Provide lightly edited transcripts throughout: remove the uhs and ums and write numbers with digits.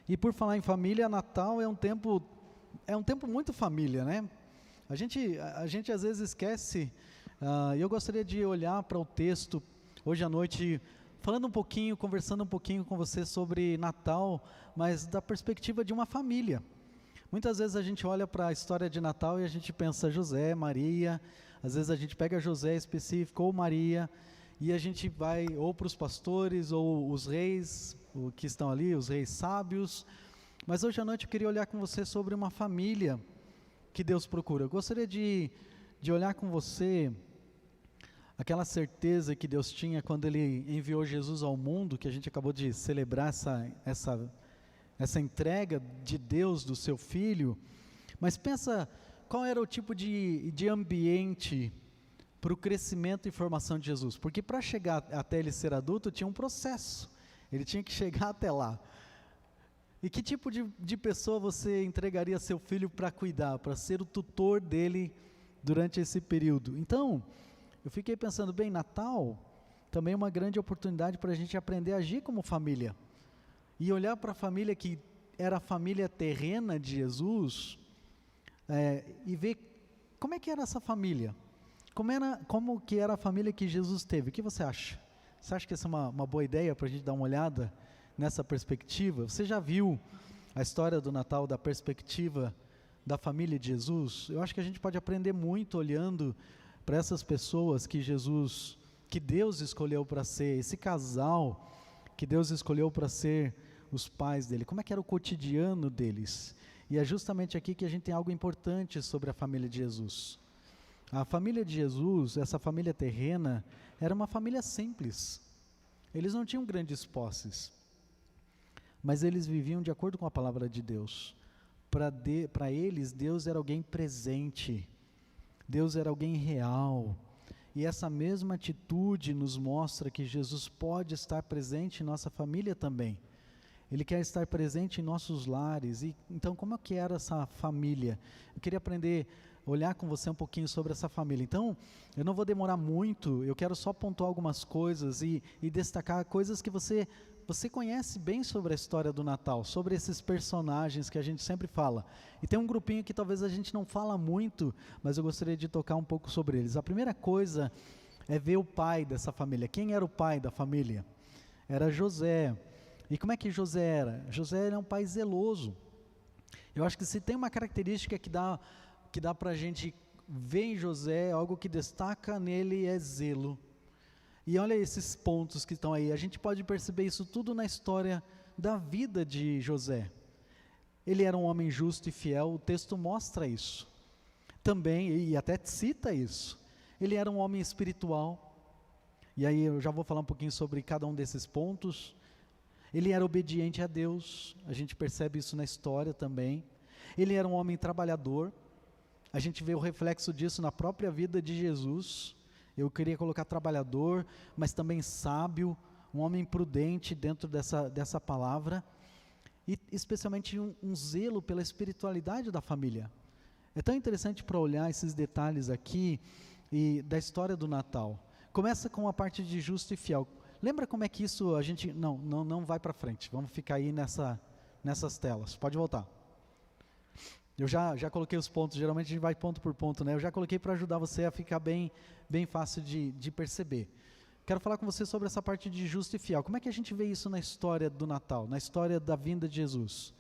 E por falar em família, Natal é um tempo muito família, né? A gente às vezes esquece, e eu gostaria de olhar para o texto hoje à noite, falando um pouquinho, conversando um pouquinho com você sobre Natal, mas da perspectiva de uma família. Muitas vezes a gente olha para a história de Natal e a gente pensa José, Maria, às vezes a gente pega José específico ou Maria, e a gente vai ou para os pastores ou os reis que estão ali, os reis sábios. Mas hoje à noite eu queria olhar com você sobre uma família que Deus procura. Eu gostaria de olhar com você aquela certeza que Deus tinha quando Ele enviou Jesus ao mundo, que a gente acabou de celebrar essa entrega de Deus do seu Filho. Mas pensa, qual era o tipo de ambiente para o crescimento e formação de Jesus? Porque para chegar até Ele ser adulto tinha um processo, Ele tinha que chegar até lá. E que tipo de pessoa você entregaria seu filho para cuidar, para ser o tutor dele durante esse período? Então, eu fiquei pensando, bem, Natal também é uma grande oportunidade para a gente aprender a agir como família. E olhar para a família que era a família terrena de Jesus, e ver como é que era essa família. Como que era a família que Jesus teve? O que você acha? Você acha que essa é uma boa ideia para a gente dar uma olhada nessa perspectiva? Você já viu a história do Natal da perspectiva da família de Jesus? Eu acho que a gente pode aprender muito olhando para essas pessoas que Deus escolheu para ser, esse casal que Deus escolheu para ser os pais dele. Como é que era o cotidiano deles? E é justamente aqui que a gente tem algo importante sobre a família de Jesus. A família de Jesus, essa família terrena, era uma família simples. Eles não tinham grandes posses, mas eles viviam de acordo com a palavra de Deus. Para eles, Deus era alguém presente, Deus era alguém real. E essa mesma atitude nos mostra que Jesus pode estar presente em nossa família também. Ele quer estar presente em nossos lares. E então, como é que era essa família? Eu queria olhar com você um pouquinho sobre essa família. Então, eu não vou demorar muito, eu quero só pontuar algumas coisas e destacar coisas que você conhece bem sobre a história do Natal, sobre esses personagens que a gente sempre fala. E tem um grupinho que talvez a gente não fala muito, mas eu gostaria de tocar um pouco sobre eles. A primeira coisa é ver o pai dessa família. Quem era o pai da família? Era José. E como é que José era? José era um pai zeloso. Eu acho que se tem uma característica que dá para a gente ver em José, algo que destaca nele é zelo. E olha esses pontos que estão aí, a gente pode perceber isso tudo na história da vida de José. Ele era um homem justo e fiel, o texto mostra isso. Também, e até cita isso, ele era um homem espiritual. E aí eu já vou falar um pouquinho sobre cada um desses pontos. Ele era obediente a Deus, a gente percebe isso na história também. Ele era um homem trabalhador, a gente vê o reflexo disso na própria vida de Jesus. Eu queria colocar trabalhador, mas também sábio, um homem prudente dentro dessa palavra, e especialmente um zelo pela espiritualidade da família. É tão interessante para olhar esses detalhes aqui e da história do Natal. Começa com a parte de justo e fiel. Lembra como é que isso a gente... Não vai para frente, vamos ficar aí nessas telas. Pode voltar. Eu já coloquei os pontos, geralmente a gente vai ponto por ponto, né? Eu já coloquei para ajudar você a ficar bem fácil de perceber. Quero falar com você sobre essa parte de justo e fiel. Como é que a gente vê isso na história do Natal, na história da vinda de Jesus?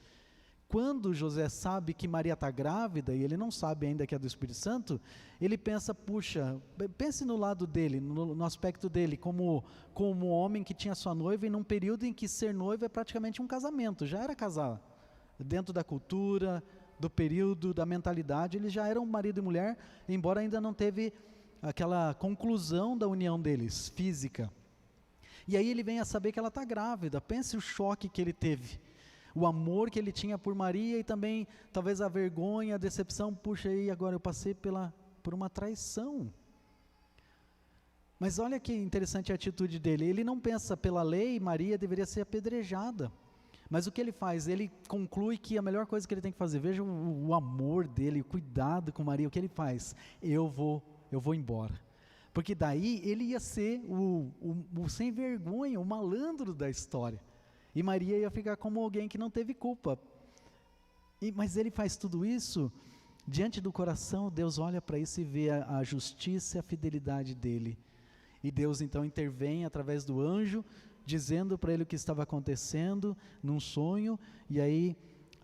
Quando José sabe que Maria está grávida, e ele não sabe ainda que é do Espírito Santo, ele pensa, puxa, pense no lado dele, no aspecto dele, como um homem que tinha sua noiva, e num período em que ser noivo é praticamente um casamento, já era casar. Dentro da cultura, do período, da mentalidade, eles já eram marido e mulher, embora ainda não teve aquela conclusão da união deles, física. E aí ele vem a saber que ela está grávida, pense o choque que ele teve. O amor que ele tinha por Maria e também talvez a vergonha, a decepção, puxa, aí agora eu passei por uma traição. Mas olha que interessante a atitude dele, ele não pensa pela lei, Maria deveria ser apedrejada. Mas o que ele faz? Ele conclui que a melhor coisa que ele tem que fazer, veja o amor dele, o cuidado com Maria, o que ele faz? Eu vou embora. Porque daí ele ia ser o sem vergonha, o malandro da história. E Maria ia ficar como alguém que não teve culpa. Mas ele faz tudo isso, diante do coração, Deus olha para isso e vê a justiça e a fidelidade dele. E Deus então intervém através do anjo, dizendo para ele o que estava acontecendo num sonho, e aí,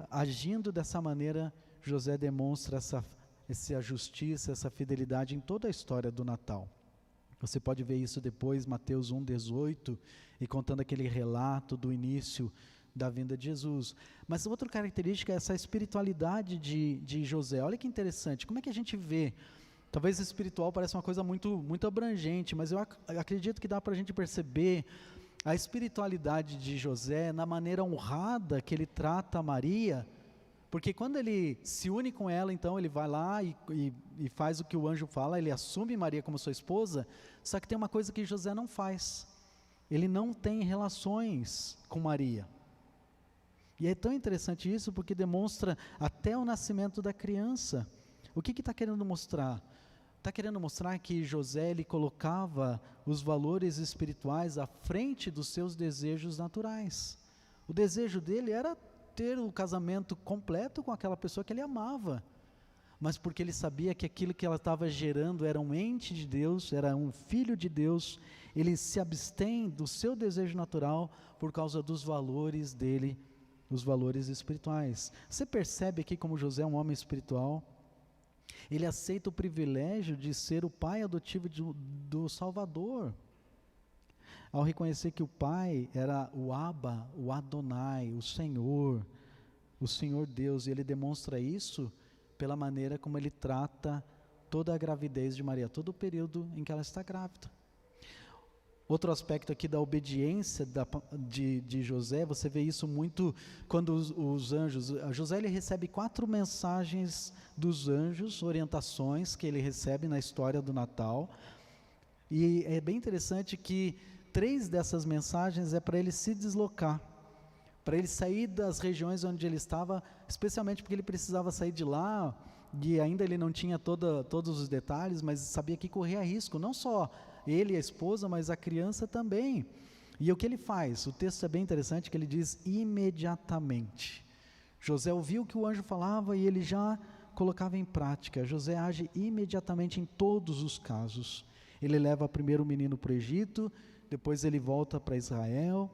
agindo dessa maneira, José demonstra essa justiça, essa fidelidade em toda a história do Natal. Você pode ver isso depois, Mateus 1,18, e contando aquele relato do início da vinda de Jesus. Mas outra característica é essa espiritualidade de José. Olha que interessante, como é que a gente vê? Talvez espiritual pareça uma coisa muito abrangente, mas eu acredito que dá para a gente perceber a espiritualidade de José na maneira honrada que ele trata Maria, porque quando ele se une com ela, então ele vai lá e faz o que o anjo fala, ele assume Maria como sua esposa, só que tem uma coisa que José não faz, ele não tem relações com Maria. E é tão interessante isso, porque demonstra até o nascimento da criança. O que está querendo mostrar? Está querendo mostrar que José, ele colocava os valores espirituais à frente dos seus desejos naturais. O desejo dele era ter o casamento completo com aquela pessoa que ele amava, mas porque ele sabia que aquilo que ela estava gerando era um ente de Deus, era um filho de Deus, ele se abstém do seu desejo natural por causa dos valores dele, os valores espirituais. Você percebe aqui como José é um homem espiritual? Ele aceita o privilégio de ser o pai adotivo do Salvador, ao reconhecer que o pai era o Abba, o Adonai, o Senhor Deus, e ele demonstra isso pela maneira como ele trata toda a gravidez de Maria, todo o período em que ela está grávida. Outro aspecto aqui da obediência de José, você vê isso muito quando os anjos, José ele recebe 4 mensagens dos anjos, orientações que ele recebe na história do Natal, e é bem interessante que 3 dessas mensagens é para ele se deslocar, para ele sair das regiões onde ele estava, especialmente porque ele precisava sair de lá, e ainda ele não tinha todos os detalhes, mas sabia que corria risco, não só ele e a esposa, mas a criança também. E o que ele faz? O texto é bem interessante, que ele diz imediatamente. José ouviu o que o anjo falava e ele já colocava em prática. José age imediatamente em todos os casos. Ele leva primeiro o menino para o Egito, depois ele volta para Israel,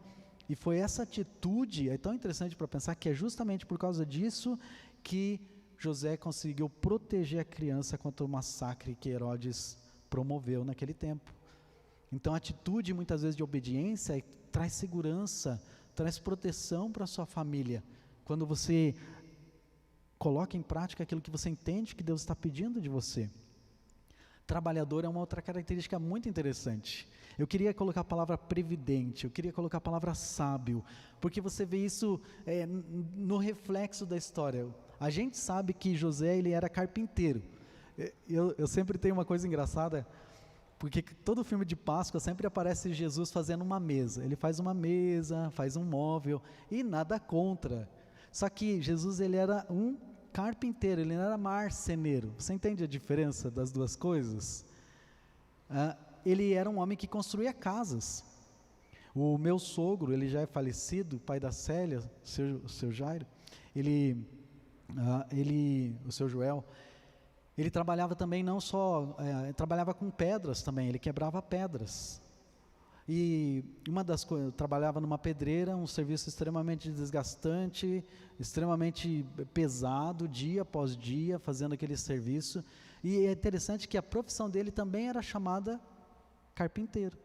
e foi essa atitude, é tão interessante para pensar que é justamente por causa disso que José conseguiu proteger a criança contra o massacre que Herodes promoveu naquele tempo. Então a atitude muitas vezes de obediência traz segurança, traz proteção para a sua família, quando você coloca em prática aquilo que você entende que Deus está pedindo de você. Trabalhador é uma outra característica muito interessante. Eu queria colocar a palavra previdente, eu queria colocar a palavra sábio, porque você vê isso no reflexo da história. A gente sabe que José ele era carpinteiro. Eu sempre tenho uma coisa engraçada, porque todo filme de Páscoa sempre aparece Jesus fazendo uma mesa. Ele faz uma mesa, faz um móvel, e nada contra. Só que Jesus ele era um carpinteiro, ele não era marceneiro. Você entende a diferença das duas coisas? Ele era um homem que construía casas. O meu sogro, ele já é falecido, pai da Célia, o seu Jairo, o seu Joel, ele trabalhava também não só, trabalhava com pedras também, ele quebrava pedras. E uma das coisas, trabalhava numa pedreira, um serviço extremamente desgastante, extremamente pesado, dia após dia, fazendo aquele serviço. E é interessante que a profissão dele também era chamada carpinteiro.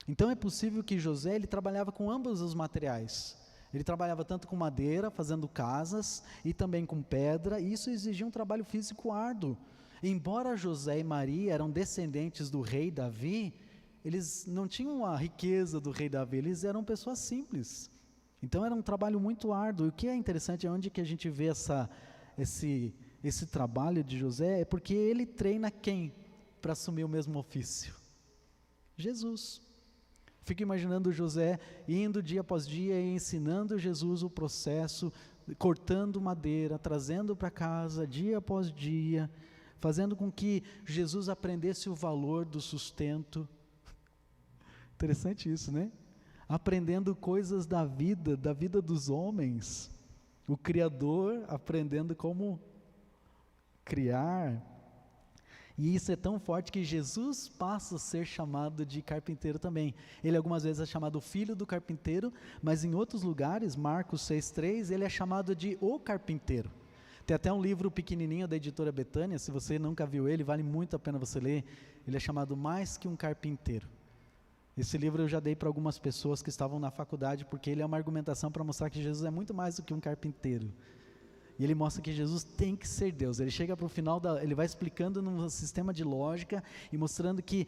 Então é possível que José, ele trabalhava com ambos os materiais. Ele trabalhava tanto com madeira, fazendo casas, e também com pedra, e isso exigia um trabalho físico árduo. Embora José e Maria eram descendentes do rei Davi, eles não tinham a riqueza do rei Davi, eles eram pessoas simples. Então era um trabalho muito árduo. E o que é interessante é onde que a gente vê esse trabalho de José, é porque ele treina quem para assumir o mesmo ofício? Jesus. Fico imaginando José indo dia após dia e ensinando Jesus o processo, cortando madeira, trazendo para casa dia após dia, fazendo com que Jesus aprendesse o valor do sustento. Interessante isso, né? aprendendo coisas da vida dos homens, o Criador aprendendo como criar. E isso é tão forte que Jesus passa a ser chamado de carpinteiro também. Ele algumas vezes é chamado filho do carpinteiro, mas em outros lugares, Marcos 6,3, ele é chamado de o carpinteiro. Tem até um livro pequenininho da editora Betânia, se você nunca viu ele, vale muito a pena você ler. Ele é chamado Mais que um Carpinteiro. Esse livro eu já dei para algumas pessoas que estavam na faculdade, porque ele é uma argumentação para mostrar que Jesus é muito mais do que um carpinteiro. E ele mostra que Jesus tem que ser Deus. Ele chega para o final, ele vai explicando num sistema de lógica e mostrando que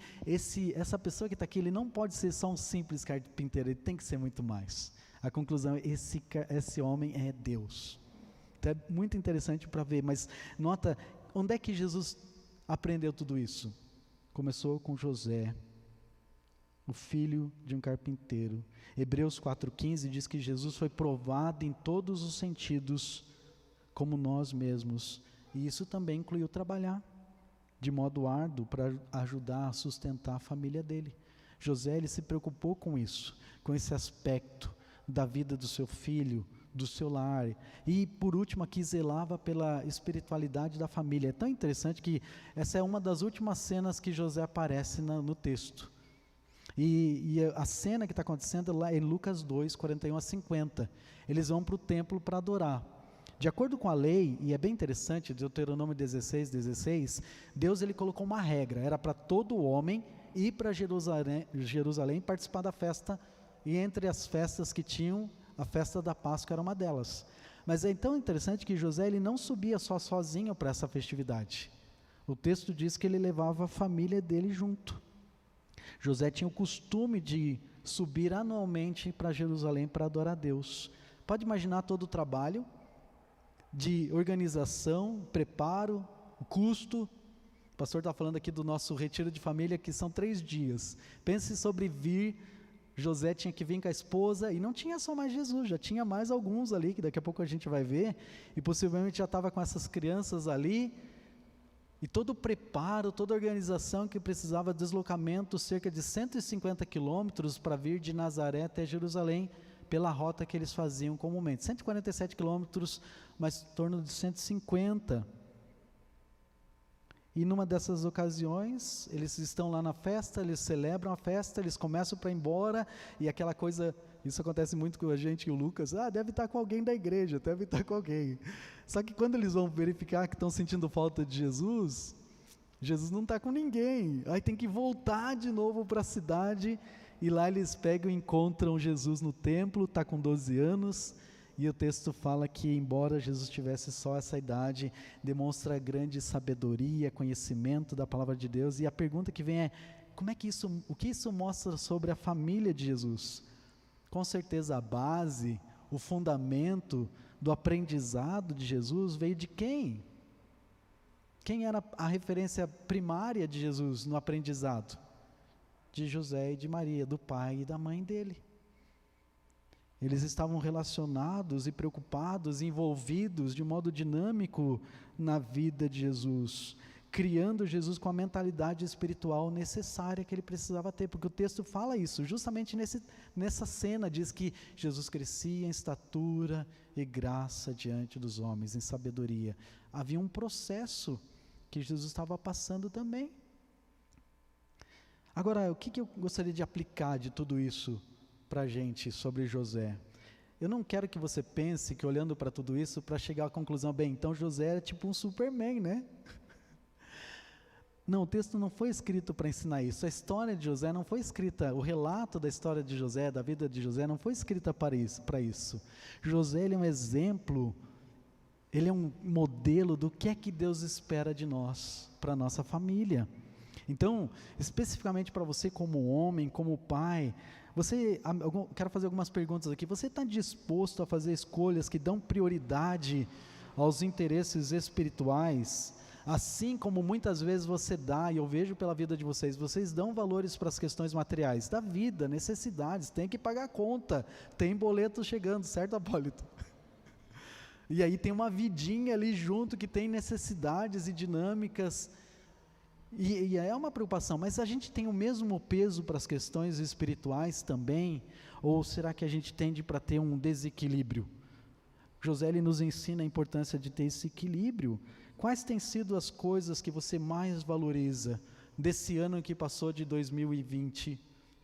essa pessoa que está aqui, ele não pode ser só um simples carpinteiro, ele tem que ser muito mais. A conclusão é, esse homem é Deus. Então é muito interessante para ver, mas nota, onde é que Jesus aprendeu tudo isso? Começou com José, o filho de um carpinteiro. Hebreus 4,15 diz que Jesus foi provado em todos os sentidos, como nós mesmos, e isso também incluiu trabalhar de modo árduo para ajudar a sustentar a família dele. José, ele se preocupou com isso, com esse aspecto da vida do seu filho, do seu lar, e por último aqui zelava pela espiritualidade da família. É tão interessante que essa é uma das últimas cenas que José aparece no texto, e a cena que está acontecendo lá em Lucas 2, 41 a 50, eles vão para o templo para adorar. De acordo com a lei, e é bem interessante, Deuteronômio 16, Deus ele colocou uma regra, era para todo homem ir para Jerusalém participar da festa, e entre as festas que tinham, a festa da Páscoa era uma delas. Mas é tão interessante que José ele não subia sozinho para essa festividade. O texto diz que ele levava a família dele junto. José tinha o costume de subir anualmente para Jerusalém para adorar a Deus. Pode imaginar todo o trabalho de organização, preparo, o custo. O pastor está falando aqui do nosso retiro de família, que são 3 dias. Pense sobre vir, José tinha que vir com a esposa, e não tinha só mais Jesus, já tinha mais alguns ali, que daqui a pouco a gente vai ver, e possivelmente já estava com essas crianças ali, e todo o preparo, toda a organização que precisava de deslocamento, cerca de 150 quilômetros para vir de Nazaré até Jerusalém, pela rota que eles faziam comumente, 147 quilômetros, mas em torno de 150, e numa dessas ocasiões, eles estão lá na festa, eles celebram a festa, eles começam para ir embora, e aquela coisa, isso acontece muito com a gente e o Lucas, deve estar com alguém da igreja, deve estar com alguém, só que quando eles vão verificar que estão sentindo falta de Jesus, Jesus não está com ninguém, aí tem que voltar de novo para a cidade, e lá eles pegam e encontram Jesus no templo, está com 12 anos, e o texto fala que embora Jesus tivesse só essa idade, demonstra grande sabedoria, conhecimento da palavra de Deus, e a pergunta que vem é, o que isso mostra sobre a família de Jesus? Com certeza a base, o fundamento do aprendizado de Jesus veio de quem? Quem era a referência primária de Jesus no aprendizado? De José e de Maria, do pai e da mãe dele. Eles estavam relacionados e preocupados, envolvidos de modo dinâmico na vida de Jesus, criando Jesus com a mentalidade espiritual necessária que ele precisava ter, porque o texto fala isso, justamente nessa cena diz que Jesus crescia em estatura e graça diante dos homens, em sabedoria. Havia um processo que Jesus estava passando também. Agora, o que eu gostaria de aplicar de tudo isso para a gente sobre José? Eu não quero que você pense que olhando para tudo isso, para chegar à conclusão, bem, então José era tipo um Superman, né? Não, o texto não foi escrito para ensinar isso, a história de José não foi escrita, o relato da história de José, da vida de José, não foi escrita para isso. José, ele é um exemplo, ele é um modelo do que é que Deus espera de nós, para a nossa família. Então, especificamente para você como homem, como pai, quero fazer algumas perguntas aqui, você está disposto a fazer escolhas que dão prioridade aos interesses espirituais, assim como muitas vezes você dá, e eu vejo pela vida de vocês dão valores para as questões materiais, da vida, necessidades, tem que pagar conta, tem boleto chegando, certo, Apólito? E aí tem uma vidinha ali junto que tem necessidades e dinâmicas. E é uma preocupação, mas a gente tem o mesmo peso para as questões espirituais também? Ou será que a gente tende para ter um desequilíbrio? José ele nos ensina a importância de ter esse equilíbrio. Quais têm sido as coisas que você mais valoriza desse ano que passou de 2020,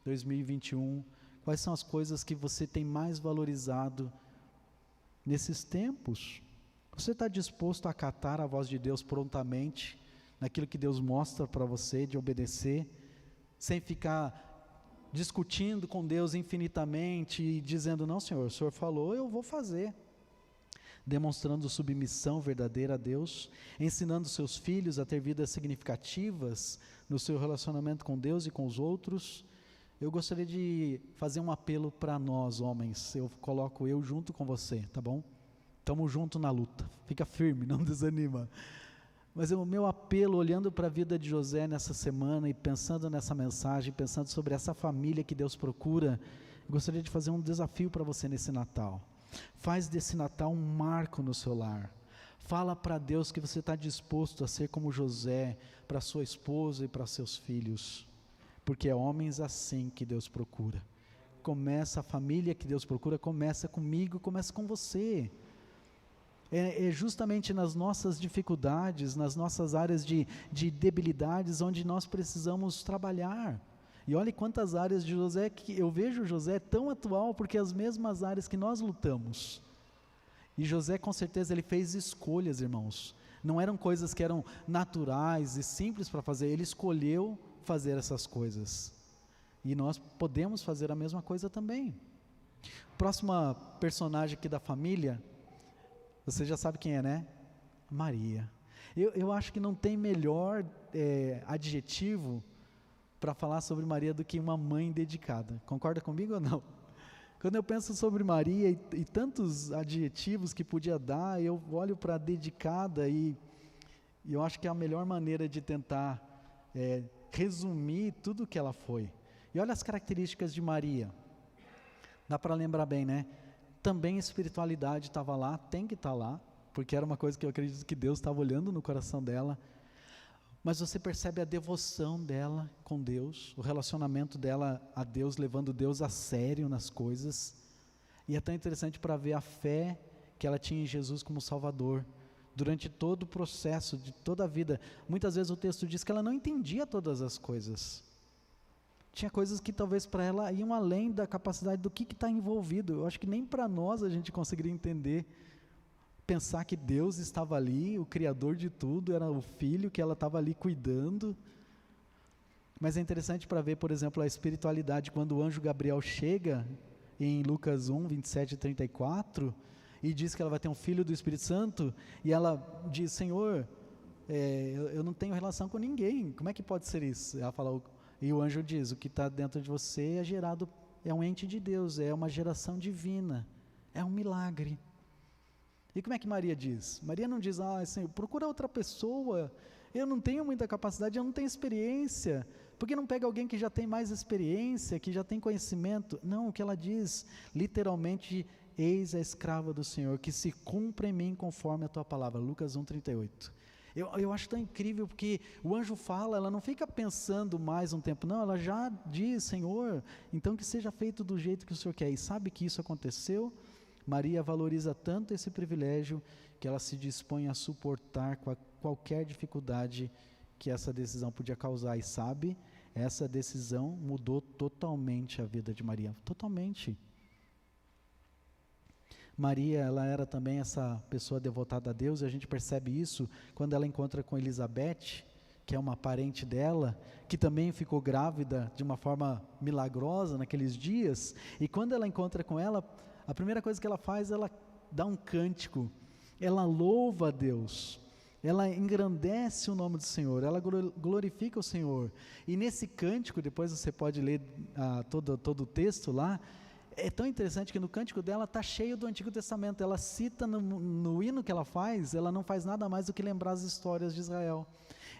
2021? Quais são as coisas que você tem mais valorizado nesses tempos? Você está disposto a acatar a voz de Deus prontamente, naquilo que Deus mostra para você, de obedecer, sem ficar discutindo com Deus infinitamente e dizendo, não Senhor, o Senhor falou, eu vou fazer. Demonstrando submissão verdadeira a Deus, ensinando seus filhos a ter vidas significativas no seu relacionamento com Deus e com os outros. Eu gostaria de fazer um apelo para nós, homens. Eu coloco eu junto com você, tá bom? Estamos juntos na luta. Fica firme, não desanima. Mas o meu apelo, olhando para a vida de José nessa semana e pensando nessa mensagem, pensando sobre essa família que Deus procura, eu gostaria de fazer um desafio para você nesse Natal. Faz desse Natal um marco no seu lar. Fala para Deus que você está disposto a ser como José, para sua esposa e para seus filhos, porque é homens assim que Deus procura. Começa a família que Deus procura, começa comigo, começa com você. É justamente nas nossas dificuldades, nas nossas áreas de debilidades, onde nós precisamos trabalhar. E olha quantas áreas de José, que eu vejo José tão atual, porque as mesmas áreas que nós lutamos. E José com certeza ele fez escolhas, irmãos. Não eram coisas que eram naturais e simples para fazer, ele escolheu fazer essas coisas. E nós podemos fazer a mesma coisa também. Próxima personagem aqui da família, você já sabe quem é, né? Maria. Eu acho que não tem melhor adjetivo para falar sobre Maria do que uma mãe dedicada. Concorda comigo ou não? Quando eu penso sobre Maria e tantos adjetivos que podia dar, eu olho para dedicada e eu acho que é a melhor maneira de tentar resumir tudo o que ela foi. E olha as características de Maria. Dá para lembrar bem, né? Também a espiritualidade estava lá, tem que estar lá, porque era uma coisa que eu acredito que Deus estava olhando no coração dela. Mas você percebe a devoção dela com Deus, o relacionamento dela a Deus, levando Deus a sério nas coisas. E é tão interessante para ver a fé que ela tinha em Jesus como Salvador, durante todo o processo, de toda a vida. Muitas vezes o texto diz que ela não entendia todas as coisas. Tinha coisas que talvez para ela iam além da capacidade do que está envolvido. Eu acho que nem para nós a gente conseguiria entender. Pensar que Deus estava ali, o Criador de tudo, era o Filho que ela estava ali cuidando. Mas é interessante para ver, por exemplo, a espiritualidade, quando o anjo Gabriel chega em Lucas 1, 27 e 34, e diz que ela vai ter um filho do Espírito Santo, e ela diz, Senhor, eu não tenho relação com ninguém, como é que pode ser isso? Ela fala, e o anjo diz, o que está dentro de você é um ente de Deus, é uma geração divina, é um milagre. E como é que Maria diz? Maria não diz, Senhor, procura outra pessoa, eu não tenho muita capacidade, eu não tenho experiência, por que não pega alguém que já tem mais experiência, que já tem conhecimento? Não, o que ela diz, literalmente, eis a escrava do Senhor, que se cumpra em mim conforme a tua palavra, Lucas 1, 38. Eu acho tão incrível, porque o anjo fala, ela não fica pensando mais um tempo, não, ela já diz, Senhor, então que seja feito do jeito que o Senhor quer, e sabe que isso aconteceu? Maria valoriza tanto esse privilégio que ela se dispõe a suportar qualquer dificuldade que essa decisão podia causar. E sabe, essa decisão mudou totalmente a vida de Maria, totalmente. Maria, ela era também essa pessoa devotada a Deus, e a gente percebe isso quando ela encontra com Elizabeth, que é uma parente dela, que também ficou grávida de uma forma milagrosa naqueles dias, e quando ela encontra com ela, a primeira coisa que ela faz, ela dá um cântico, ela louva a Deus, ela engrandece o nome do Senhor, ela glorifica o Senhor, e nesse cântico, depois você pode ler todo o texto lá, é tão interessante que no cântico dela está cheio do Antigo Testamento, ela cita no hino que ela faz, ela não faz nada mais do que lembrar as histórias de Israel,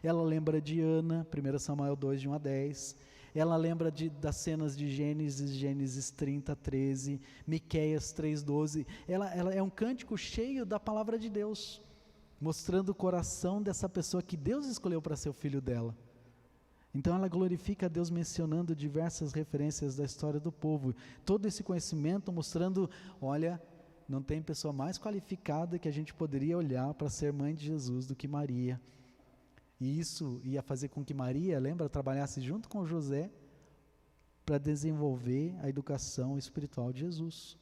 ela lembra de Ana, 1 Samuel 2, de 1 a 10, ela lembra das cenas de Gênesis 30, 13, Miqueias 3, 12, ela é um cântico cheio da palavra de Deus, mostrando o coração dessa pessoa que Deus escolheu para ser o filho dela. Então ela glorifica a Deus mencionando diversas referências da história do povo. Todo esse conhecimento mostrando, olha, não tem pessoa mais qualificada que a gente poderia olhar para ser mãe de Jesus do que Maria. E isso ia fazer com que Maria, lembra, trabalhasse junto com José para desenvolver a educação espiritual de Jesus.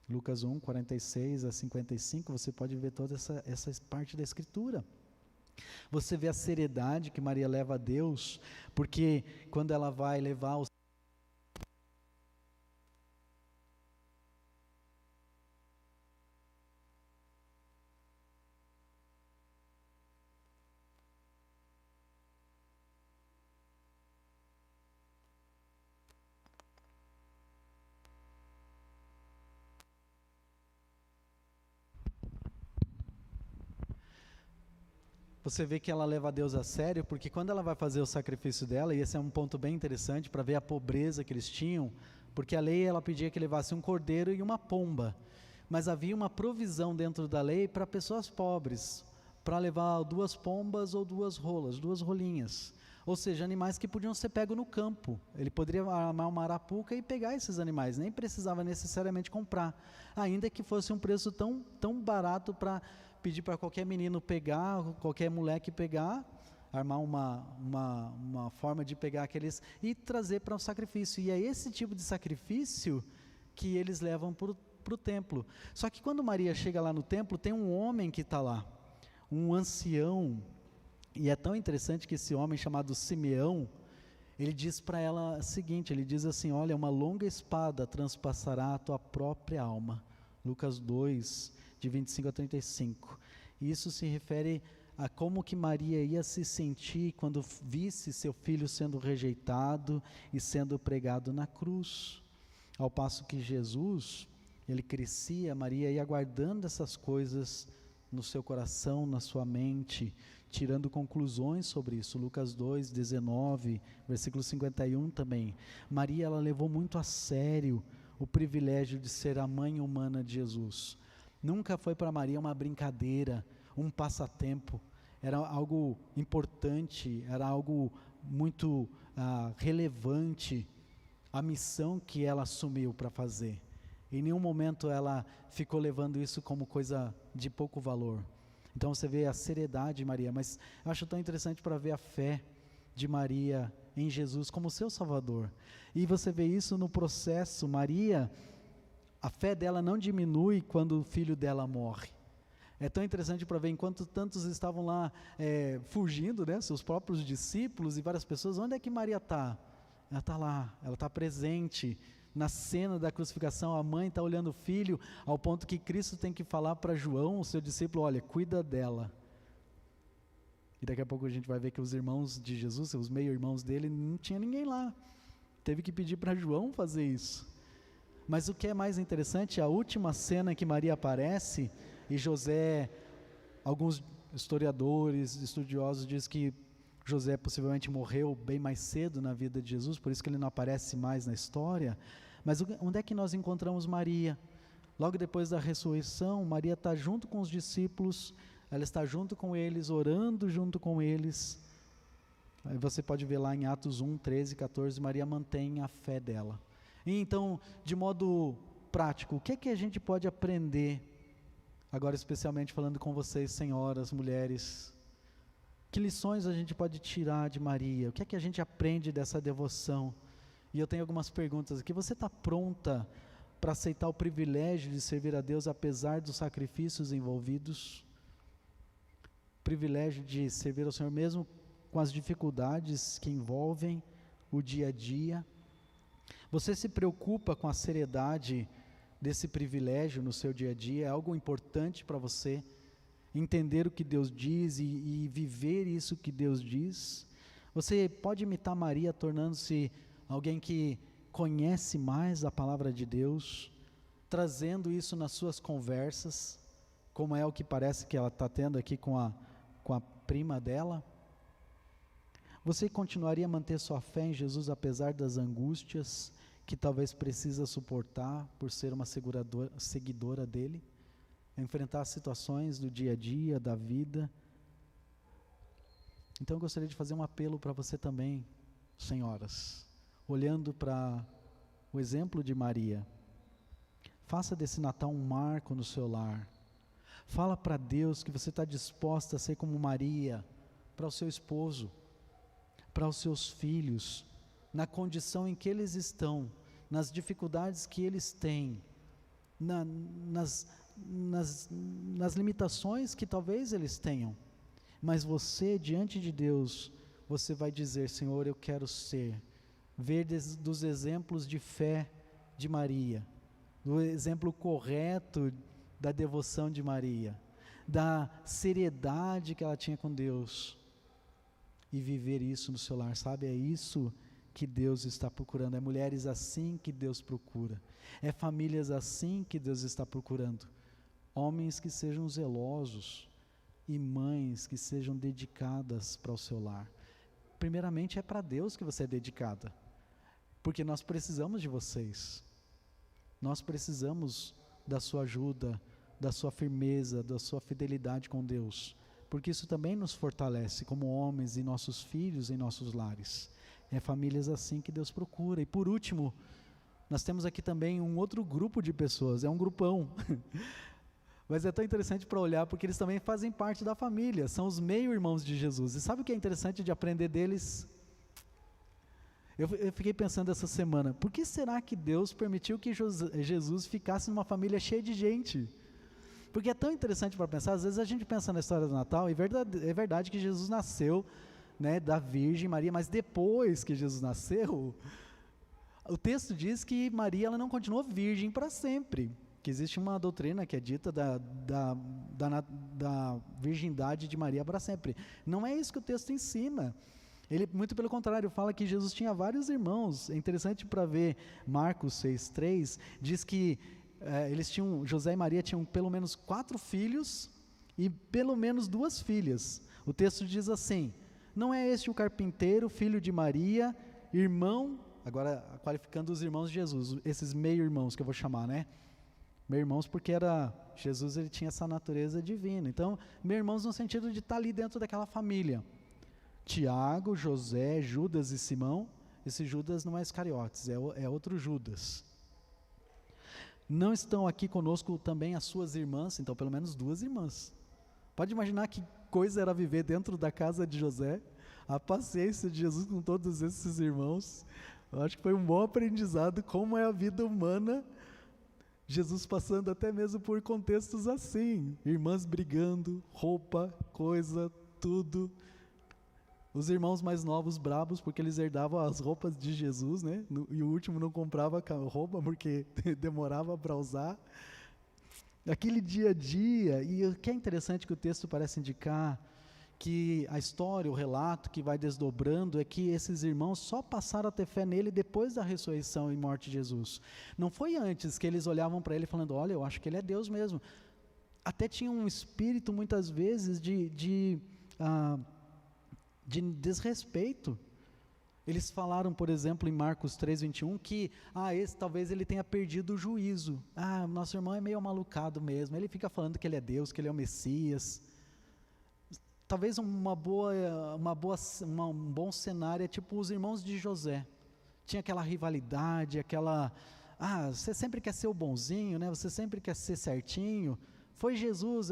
Lucas 1, 46 a 55, você pode ver toda essa parte da Escritura. Você vê a seriedade que Maria leva a Deus, porque quando ela vai levar os Você vê que ela leva a Deus a sério, porque quando ela vai fazer o sacrifício dela, e esse é um ponto bem interessante para ver a pobreza que eles tinham, porque a lei ela pedia que levasse um cordeiro e uma pomba, mas havia uma provisão dentro da lei para pessoas pobres, para levar 2 pombas ou 2 rolas, 2 rolinhas, ou seja, animais que podiam ser pegos no campo. Ele poderia armar uma arapuca e pegar esses animais, nem precisava necessariamente comprar, ainda que fosse um preço tão barato para pedir para qualquer menino pegar, qualquer moleque pegar, armar uma forma de pegar aqueles e trazer para o sacrifício. E é esse tipo de sacrifício que eles levam para o templo. Só que quando Maria chega lá no templo, tem um homem que está lá, um ancião, e é tão interessante que esse homem chamado Simeão, ele diz para ela o seguinte, ele diz assim, olha, uma longa espada transpassará a tua própria alma. Lucas 2, de 25 a 35. Isso se refere a como que Maria ia se sentir quando visse seu filho sendo rejeitado e sendo pregado na cruz. Ao passo que Jesus, ele crescia, Maria ia guardando essas coisas no seu coração, na sua mente, tirando conclusões sobre isso. Lucas 2, 19, versículo 51 também. Maria, ela levou muito a sério o privilégio de ser a mãe humana de Jesus. Nunca foi para Maria uma brincadeira, um passatempo, era algo importante, era algo muito relevante, a missão que ela assumiu para fazer. Em nenhum momento ela ficou levando isso como coisa de pouco valor. Então você vê a seriedade de Maria, mas eu acho tão interessante para ver a fé de Maria em Jesus como seu Salvador. E você vê isso no processo. Maria, a fé dela não diminui quando o filho dela morre. É tão interessante para ver, enquanto tantos estavam lá fugindo, né, seus próprios discípulos e várias pessoas, onde é que Maria está? Ela está lá, ela está presente na cena da crucificação. A mãe está olhando o filho, ao ponto que Cristo tem que falar para João, o seu discípulo, olha, cuida dela. E daqui a pouco a gente vai ver que os irmãos de Jesus, os meio-irmãos dele, não tinha ninguém lá. Teve que pedir para João fazer isso. Mas o que é mais interessante, a última cena que Maria aparece, e José, alguns historiadores, estudiosos dizem que José possivelmente morreu bem mais cedo na vida de Jesus, por isso que ele não aparece mais na história. Mas onde é que nós encontramos Maria? Logo depois da ressurreição, Maria está junto com os discípulos, ela está junto com eles, orando junto com eles. Aí você pode ver lá em Atos 1, 13, 14, Maria mantém a fé dela. E então, de modo prático, o que é que a gente pode aprender, agora especialmente falando com vocês, senhoras, mulheres, que lições a gente pode tirar de Maria? O que é que a gente aprende dessa devoção? E eu tenho algumas perguntas aqui. Você está pronta para aceitar o privilégio de servir a Deus apesar dos sacrifícios envolvidos? Privilégio de servir ao Senhor mesmo com as dificuldades que envolvem o dia a dia? Você se preocupa com a seriedade desse privilégio no seu dia a dia? É algo importante para você entender o que Deus diz e viver isso que Deus diz? Você pode imitar Maria tornando-se alguém que conhece mais a palavra de Deus, trazendo isso nas suas conversas, como é o que parece que ela está tendo aqui com a prima dela? Você continuaria a manter sua fé em Jesus apesar das angústias que talvez precisa suportar por ser uma seguidora dele? Enfrentar as situações do dia a dia, da vida? Então eu gostaria de fazer um apelo para você também, senhoras, olhando para o exemplo de Maria. Faça desse Natal um marco no seu lar. Fala para Deus que você está disposta a ser como Maria, para o seu esposo, para os seus filhos, na condição em que eles estão, nas dificuldades que eles têm, nas limitações que talvez eles tenham. Mas você, diante de Deus, você vai dizer: Senhor, eu quero ver dos exemplos de fé de Maria, do exemplo correto da devoção de Maria, da seriedade que ela tinha com Deus, e viver isso no seu lar, sabe? É isso que Deus está procurando, é mulheres assim que Deus procura, é famílias assim que Deus está procurando, homens que sejam zelosos e mães que sejam dedicadas para o seu lar. Primeiramente é para Deus que você é dedicada, porque nós precisamos de vocês, nós precisamos da sua ajuda, da sua firmeza, da sua fidelidade com Deus, porque isso também nos fortalece como homens e nossos filhos em nossos lares. É famílias assim que Deus procura. E por último, nós temos aqui também um outro grupo de pessoas, é um grupão, mas é tão interessante para olhar, porque eles também fazem parte da família, são os meio-irmãos de Jesus. E sabe o que é interessante de aprender deles? Eu fiquei pensando essa semana, por que será que Deus permitiu que Jesus ficasse numa família cheia de gente? Porque é tão interessante para pensar. Às vezes a gente pensa na história do Natal, e é verdade que Jesus nasceu, né, da Virgem Maria, mas depois que Jesus nasceu, o texto diz que Maria ela não continuou virgem para sempre, que existe uma doutrina que é dita da virgindade de Maria para sempre. Não é isso que o texto ensina. Ele, muito pelo contrário, fala que Jesus tinha vários irmãos. É interessante para ver Marcos 6,3, diz que José e Maria tinham pelo menos 4 filhos e pelo menos 2 filhas. O texto diz assim: não é este o carpinteiro, filho de Maria, irmão, agora qualificando os irmãos de Jesus, esses meio-irmãos que eu vou chamar, né? Meio-irmãos porque Jesus ele tinha essa natureza divina. Então, meio-irmãos no sentido de estar ali dentro daquela família. Tiago, José, Judas e Simão. Esse Judas não é Iscariotes, é outro Judas. Não estão aqui conosco também as suas irmãs, então pelo menos 2 irmãs. Pode imaginar que coisa era viver dentro da casa de José, a paciência de Jesus com todos esses irmãos. Eu acho que foi um bom aprendizado como é a vida humana, Jesus passando até mesmo por contextos assim, irmãs brigando, roupa, coisa, tudo. Os irmãos mais novos brabos porque eles herdavam as roupas de Jesus, né? E o último não comprava roupa porque demorava para usar. Aquele dia a dia, e o que é interessante que o texto parece indicar, que a história, o relato que vai desdobrando, é que esses irmãos só passaram a ter fé nele depois da ressurreição e morte de Jesus. Não foi antes que eles olhavam para ele falando: olha, eu acho que ele é Deus mesmo. Até tinha um espírito muitas vezes de desrespeito. Eles falaram, por exemplo, em Marcos 3,21, que talvez ele tenha perdido o juízo. Nosso irmão é meio malucado mesmo, ele fica falando que ele é Deus, que ele é o Messias. Talvez um bom cenário é tipo os irmãos de José. Tinha aquela rivalidade, você sempre quer ser o bonzinho, né? Você sempre quer ser certinho. Foi Jesus,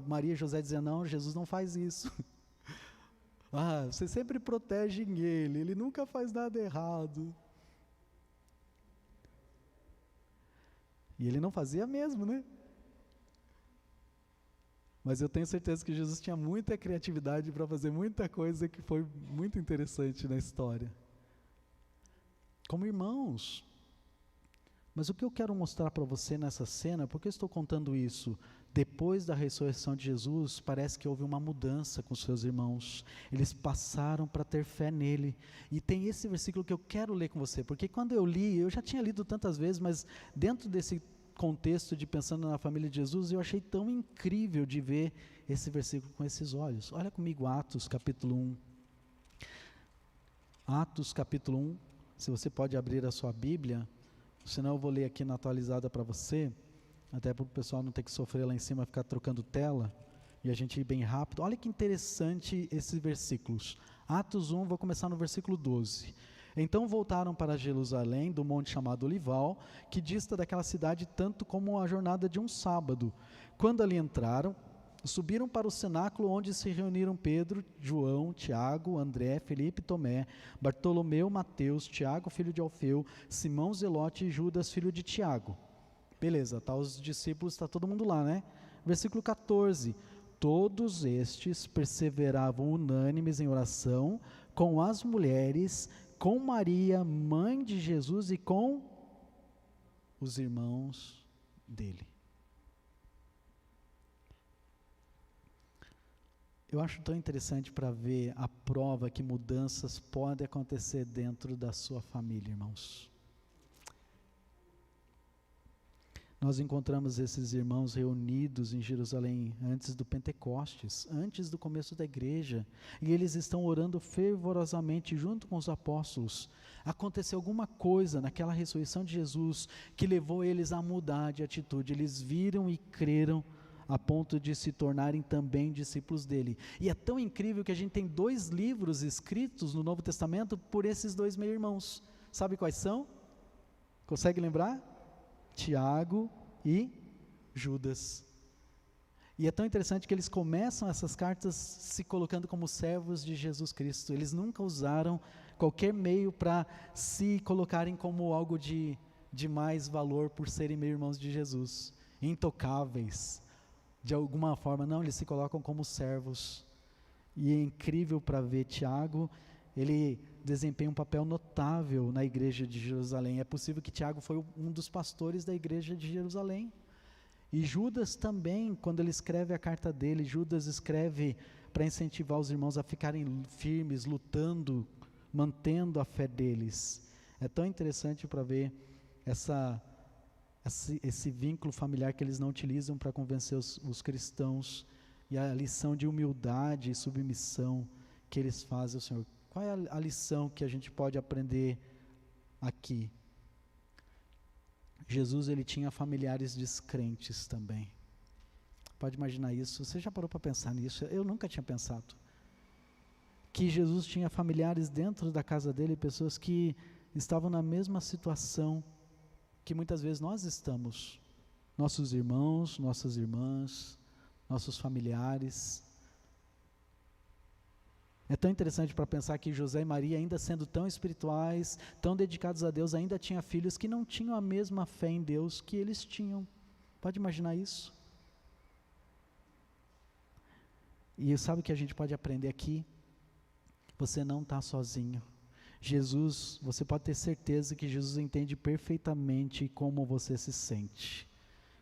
Maria e José diziam: não, Jesus não faz isso. Você sempre protege ele nunca faz nada errado. E ele não fazia mesmo, né? Mas eu tenho certeza que Jesus tinha muita criatividade para fazer muita coisa que foi muito interessante na história. Como irmãos. Mas o que eu quero mostrar para você nessa cena, por que eu estou contando isso? Depois da ressurreição de Jesus, parece que houve uma mudança com seus irmãos. Eles passaram para ter fé nele. E tem esse versículo que eu quero ler com você, porque quando eu li, eu já tinha lido tantas vezes, mas dentro desse contexto de pensando na família de Jesus, eu achei tão incrível de ver esse versículo com esses olhos. Olha comigo Atos capítulo 1. Atos capítulo 1, se você pode abrir a sua Bíblia, senão eu vou ler aqui na atualizada para você, até para o pessoal não ter que sofrer lá em cima, ficar trocando tela, e a gente ir bem rápido. Olha que interessante esses versículos. Atos 1, vou começar no versículo 12. Então voltaram para Jerusalém, do monte chamado Olival, que dista daquela cidade tanto como a jornada de um sábado. Quando ali entraram, subiram para o cenáculo onde se reuniram Pedro, João, Tiago, André, Felipe, Tomé, Bartolomeu, Mateus, Tiago, filho de Alfeu, Simão Zelote e Judas, filho de Tiago. Beleza, tá os discípulos, está todo mundo lá, né? Versículo 14. Todos estes perseveravam unânimes em oração com as mulheres, com Maria, mãe de Jesus, e com os irmãos dele. Eu acho tão interessante para ver a prova que mudanças podem acontecer dentro da sua família, irmãos. Nós encontramos esses irmãos reunidos em Jerusalém antes do Pentecostes, antes do começo da igreja, e eles estão orando fervorosamente junto com os apóstolos. Aconteceu alguma coisa naquela ressurreição de Jesus que levou eles a mudar de atitude. Eles viram e creram a ponto de se tornarem também discípulos dele. E é tão incrível que a gente tem 2 livros escritos no Novo Testamento por esses 2 meio-irmãos. Sabe quais são? Consegue lembrar? Tiago e Judas. E é tão interessante que eles começam essas cartas se colocando como servos de Jesus Cristo. Eles nunca usaram qualquer meio para se colocarem como algo de mais valor por serem meio-irmãos de Jesus, intocáveis, de alguma forma. Não, eles se colocam como servos. E é incrível para ver Tiago, ele desempenha um papel notável na igreja de Jerusalém. É possível que Tiago foi um dos pastores da igreja de Jerusalém. E Judas também, quando ele escreve a carta dele, Judas escreve para incentivar os irmãos a ficarem firmes, lutando, mantendo a fé deles. É tão interessante para ver esse vínculo familiar que eles não utilizam para convencer os cristãos, e a lição de humildade e submissão que eles fazem ao Senhor. Qual é a lição que a gente pode aprender aqui? Jesus, ele tinha familiares descrentes também. Pode imaginar isso? Você já parou para pensar nisso? Eu nunca tinha pensado. Que Jesus tinha familiares dentro da casa dele, pessoas que estavam na mesma situação que muitas vezes nós estamos. Nossos irmãos, nossas irmãs, nossos familiares. É tão interessante para pensar que José e Maria, ainda sendo tão espirituais, tão dedicados a Deus, ainda tinham filhos que não tinham a mesma fé em Deus que eles tinham. Pode imaginar isso? E sabe o que a gente pode aprender aqui? Você não está sozinho. Jesus, você pode ter certeza que Jesus entende perfeitamente como você se sente.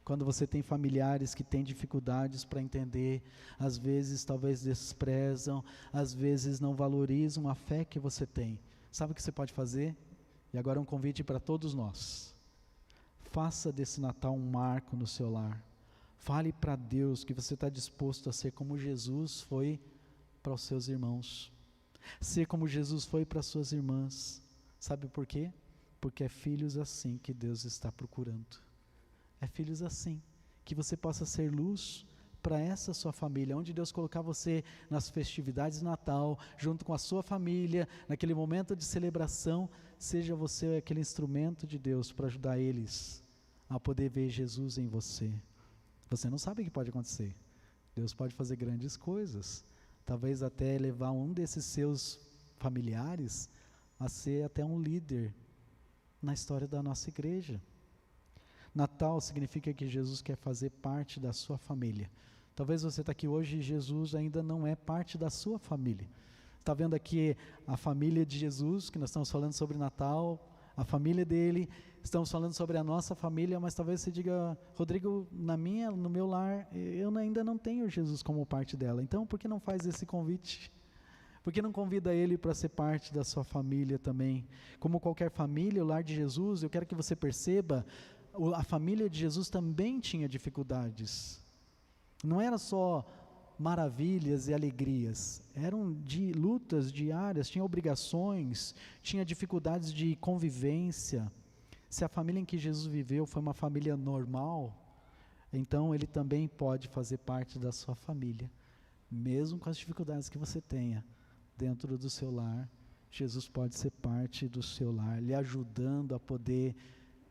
Quando você tem familiares que têm dificuldades para entender, às vezes talvez desprezam, às vezes não valorizam a fé que você tem. Sabe o que você pode fazer? E agora um convite para todos nós. Faça desse Natal um marco no seu lar. Fale para Deus que você está disposto a ser como Jesus foi para os seus irmãos. Ser como Jesus foi para as suas irmãs. Sabe por quê? Porque é filhos assim que Deus está procurando. É filhos assim, que você possa ser luz para essa sua família, onde Deus colocar você nas festividades de Natal, junto com a sua família, naquele momento de celebração, seja você aquele instrumento de Deus para ajudar eles a poder ver Jesus em você. Você não sabe o que pode acontecer. Deus pode fazer grandes coisas, talvez até levar um desses seus familiares a ser até um líder na história da nossa igreja. Natal significa que Jesus quer fazer parte da sua família. Talvez você está aqui hoje e Jesus ainda não é parte da sua família. Está vendo aqui a família de Jesus, que nós estamos falando sobre Natal, a família dele, estamos falando sobre a nossa família, mas talvez você diga, Rodrigo, no meu lar, eu ainda não tenho Jesus como parte dela. Então, por que não faz esse convite? Por que não convida ele para ser parte da sua família também? Como qualquer família, o lar de Jesus, eu quero que você perceba, a família de Jesus também tinha dificuldades. Não era só maravilhas e alegrias, eram de lutas diárias, tinha obrigações, tinha dificuldades de convivência. Se a família em que Jesus viveu foi uma família normal, então ele também pode fazer parte da sua família, mesmo com as dificuldades que você tenha dentro do seu lar Jesus pode ser parte do seu lar, lhe ajudando a poder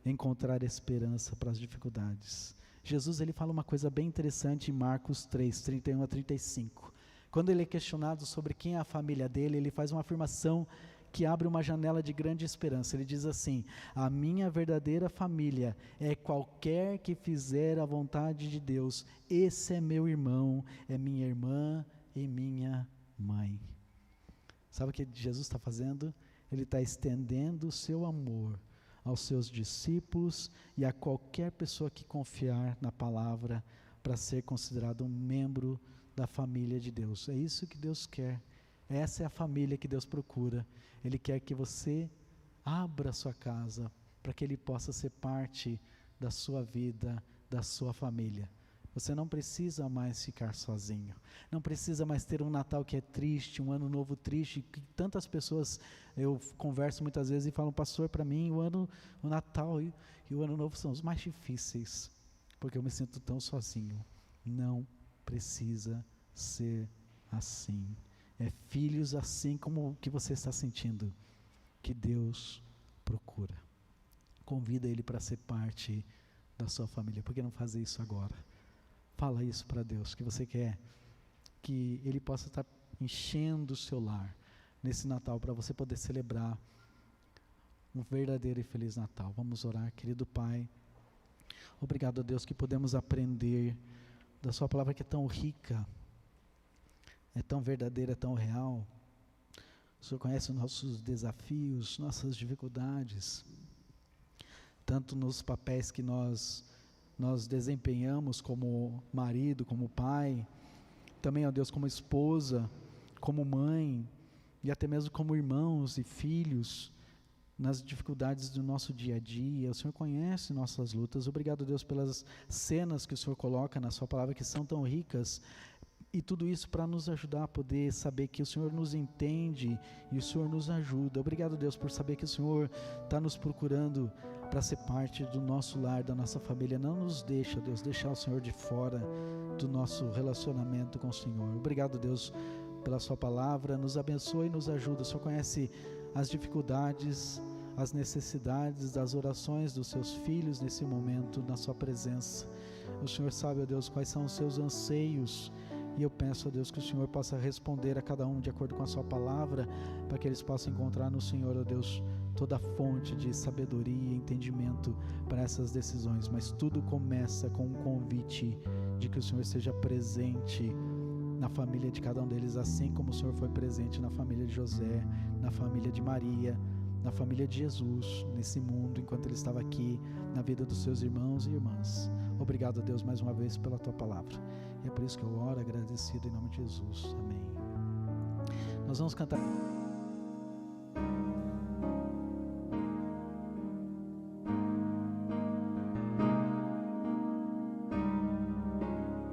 encontrar esperança para as dificuldades. Jesus, ele fala uma coisa bem interessante em Marcos 3, 31 a 35. Quando ele é questionado sobre quem é a família dele, ele faz uma afirmação que abre uma janela de grande esperança. Ele diz assim: a minha verdadeira família é qualquer que fizer a vontade de Deus. Esse é meu irmão, é minha irmã e minha mãe. Sabe o que Jesus está fazendo? Ele está estendendo o seu amor aos seus discípulos e a qualquer pessoa que confiar na palavra para ser considerado um membro da família de Deus. É isso que Deus quer. Essa é a família que Deus procura. Ele quer que você abra a sua casa para que Ele possa ser parte da sua vida, da sua família. Você não precisa mais ficar sozinho. Não precisa mais ter um Natal que é triste, um Ano Novo triste. Que tantas pessoas, eu converso muitas vezes e falam: pastor, para mim o Natal e o Ano Novo são os mais difíceis, porque eu me sinto tão sozinho. Não precisa ser assim. É filhos assim como o que você está sentindo que Deus procura. Convida Ele para ser parte da sua família. Por que não fazer isso agora? Fala isso para Deus, que você quer que Ele possa estar enchendo o seu lar nesse Natal, para você poder celebrar um verdadeiro e feliz Natal. Vamos orar. Querido Pai, obrigado a Deus que podemos aprender da sua palavra, que é tão rica, é tão verdadeira, é tão real. O Senhor conhece os nossos desafios, nossas dificuldades, tanto nos papéis que nós desempenhamos como marido, como pai, também, ó Deus, como esposa, como mãe, e até mesmo como irmãos e filhos, nas dificuldades do nosso dia a dia. O Senhor conhece nossas lutas. Obrigado, Deus, pelas cenas que o Senhor coloca na sua palavra, que são tão ricas, e tudo isso para nos ajudar a poder saber que o Senhor nos entende e o Senhor nos ajuda. Obrigado, Deus, por saber que o Senhor está nos procurando para ser parte do nosso lar, da nossa família. Não nos deixa, Deus, deixar o Senhor de fora do nosso relacionamento com o Senhor. Obrigado, Deus, pela sua palavra. Nos abençoe e nos ajuda. O Senhor conhece as dificuldades, as necessidades das orações dos seus filhos nesse momento, na sua presença. O Senhor sabe, ó Deus, quais são os seus anseios, e eu peço, ó Deus, que o Senhor possa responder a cada um de acordo com a sua palavra, para que eles possam encontrar no Senhor, ó Deus, toda a fonte de sabedoria e entendimento para essas decisões. Mas tudo começa com um convite de que o Senhor esteja presente na família de cada um deles, assim como o Senhor foi presente na família de José, na família de Maria, na família de Jesus, nesse mundo, enquanto Ele estava aqui, na vida dos seus irmãos e irmãs. Obrigado, Deus, mais uma vez pela Tua palavra. E é por isso que eu oro agradecido em nome de Jesus. Amém. Nós vamos cantar.